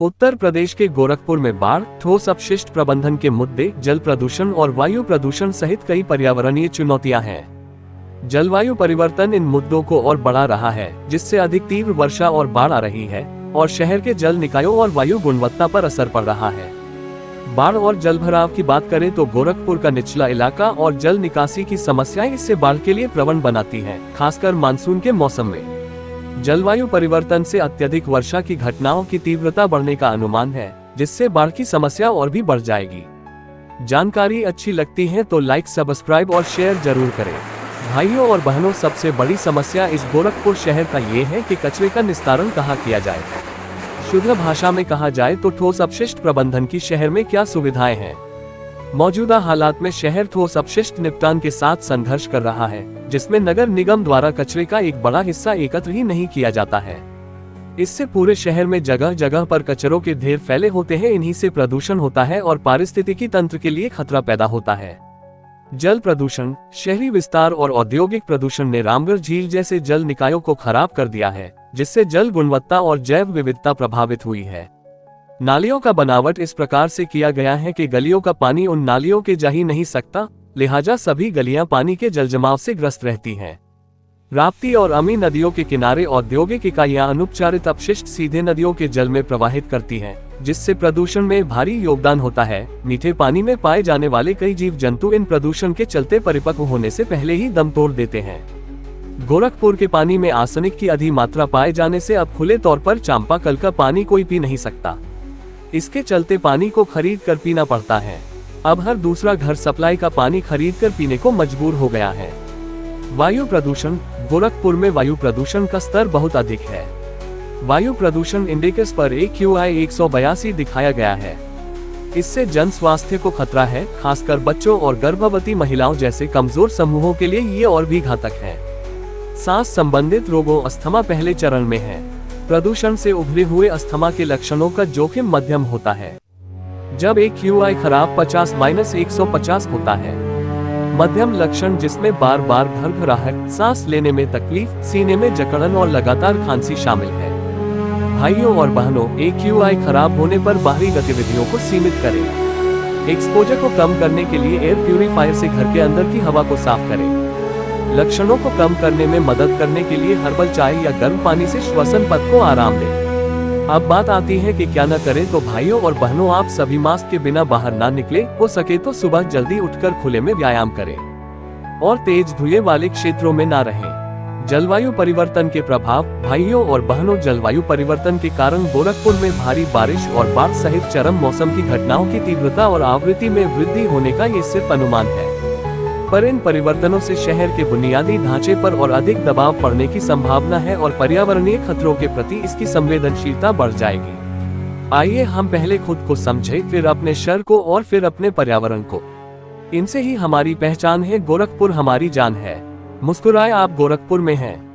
उत्तर प्रदेश के गोरखपुर में बाढ़, ठोस अपशिष्ट प्रबंधन के मुद्दे, जल प्रदूषण और वायु प्रदूषण सहित कई पर्यावरणीय चुनौतियां हैं। जलवायु परिवर्तन इन मुद्दों को और बढ़ा रहा है, जिससे अधिक तीव्र वर्षा और बाढ़ आ रही है और शहर के जल निकायों और वायु गुणवत्ता पर असर पड़ रहा है। बाढ़ और जलभराव की बात करें तो गोरखपुर का निचला इलाका और जल निकासी की समस्याएं इससे बाढ़ के लिए प्रवण बनाती हैं, खासकर मानसून के मौसम में। जलवायु परिवर्तन से अत्यधिक वर्षा की घटनाओं की तीव्रता बढ़ने का अनुमान है, जिससे बाढ़ की समस्या और भी बढ़ जाएगी। जानकारी अच्छी लगती है तो लाइक, सब्सक्राइब और शेयर जरूर करें। भाइयों और बहनों, सबसे बड़ी समस्या इस गोरखपुर शहर का ये है कि कचरे का निस्तारण कहाँ किया जाए। शुद्ध भाषा में कहा जाए तो ठोस अपशिष्ट प्रबंधन की शहर में क्या सुविधाएं हैं। मौजूदा हालात में शहर ठोस अपशिष्ट निपटान के साथ संघर्ष कर रहा है, जिसमें नगर निगम द्वारा कचरे का एक बड़ा हिस्सा एकत्र ही नहीं किया जाता है। इससे पूरे शहर में जगह जगह पर कचरों के ढेर फैले होते हैं। इन्हीं से प्रदूषण होता है और पारिस्थितिकी तंत्र के लिए खतरा पैदा होता है। जल प्रदूषण, शहरी विस्तार और औद्योगिक प्रदूषण ने रामगढ़ झील जैसे जल निकायों को खराब कर दिया है, जिससे जल गुणवत्ता और जैव विविधता प्रभावित हुई है। नालियों का बनावट इस प्रकार से किया गया है कि गलियों का पानी उन नालियों के जा ही नहीं सकता, लिहाजा सभी गलियां पानी के जलजमाव से ग्रस्त रहती हैं। राप्ती और अमी नदियों के किनारे औद्योगिक इकाइयां अनुपचारित अपशिष्ट सीधे नदियों के जल में प्रवाहित करती हैं, जिससे प्रदूषण में भारी योगदान होता है। मीठे पानी में पाए जाने वाले कई जीव जंतु इन प्रदूषण के चलते परिपक्व होने से पहले ही दम तोड़ देते हैं। गोरखपुर के पानी में आर्सेनिक की अधिक मात्रा पाए जाने से अब खुले तौर पर चांपाकल का पानी कोई पी नहीं सकता। इसके चलते पानी को खरीद कर पीना पड़ता है। अब हर दूसरा घर सप्लाई का पानी खरीद कर पीने को मजबूर हो गया है। वायु प्रदूषण, गोरखपुर में वायु प्रदूषण का स्तर बहुत अधिक है। वायु प्रदूषण इंडेक्स पर AQI 182 दिखाया गया है। इससे जन स्वास्थ्य को खतरा है, खासकर बच्चों और गर्भवती महिलाओं जैसे कमजोर समूहों के लिए ये और भी घातक है। सांस संबंधित रोगों, अस्थमा पहले चरण में है। प्रदूषण से उभरे हुए अस्थमा के लक्षणों का जोखिम मध्यम होता है। जब AQI खराब 50-150 होता है। मध्यम लक्षण जिसमें बार बार घरघराहट, सांस लेने में तकलीफ, सीने में जकड़न और लगातार खांसी शामिल है। भाइयों और बहनों, AQI खराब होने पर बाहरी गतिविधियों को सीमित करें। एक्सपोजर को कम करने के लिए एयर प्यूरिफायर से घर के अंदर की हवा को साफ करें। लक्षणों को कम करने में मदद करने के लिए हर्बल चाय या गर्म पानी से श्वसन पथ को आराम दें। अब बात आती है कि क्या न करें, तो भाइयों और बहनों, आप सभी मास्क के बिना बाहर ना निकले। हो सके तो सुबह जल्दी उठकर खुले में व्यायाम करें और तेज धुएं वाले क्षेत्रों में ना रहें। जलवायु परिवर्तन के प्रभाव, भाइयों और बहनों, जलवायु परिवर्तन के कारण गोरखपुर में भारी बारिश और बाढ़ सहित चरम मौसम की घटनाओं की तीव्रता और आवृत्ति में वृद्धि होने का ये सिर्फ अनुमान है, पर इन परिवर्तनों से शहर के बुनियादी ढांचे पर और अधिक दबाव पड़ने की संभावना है और पर्यावरणीय खतरों के प्रति इसकी संवेदनशीलता बढ़ जाएगी। आइए हम पहले खुद को समझें, फिर अपने शहर को और फिर अपने पर्यावरण को। इनसे ही हमारी पहचान है। गोरखपुर हमारी जान है। मुस्कुराए आप गोरखपुर में हैं।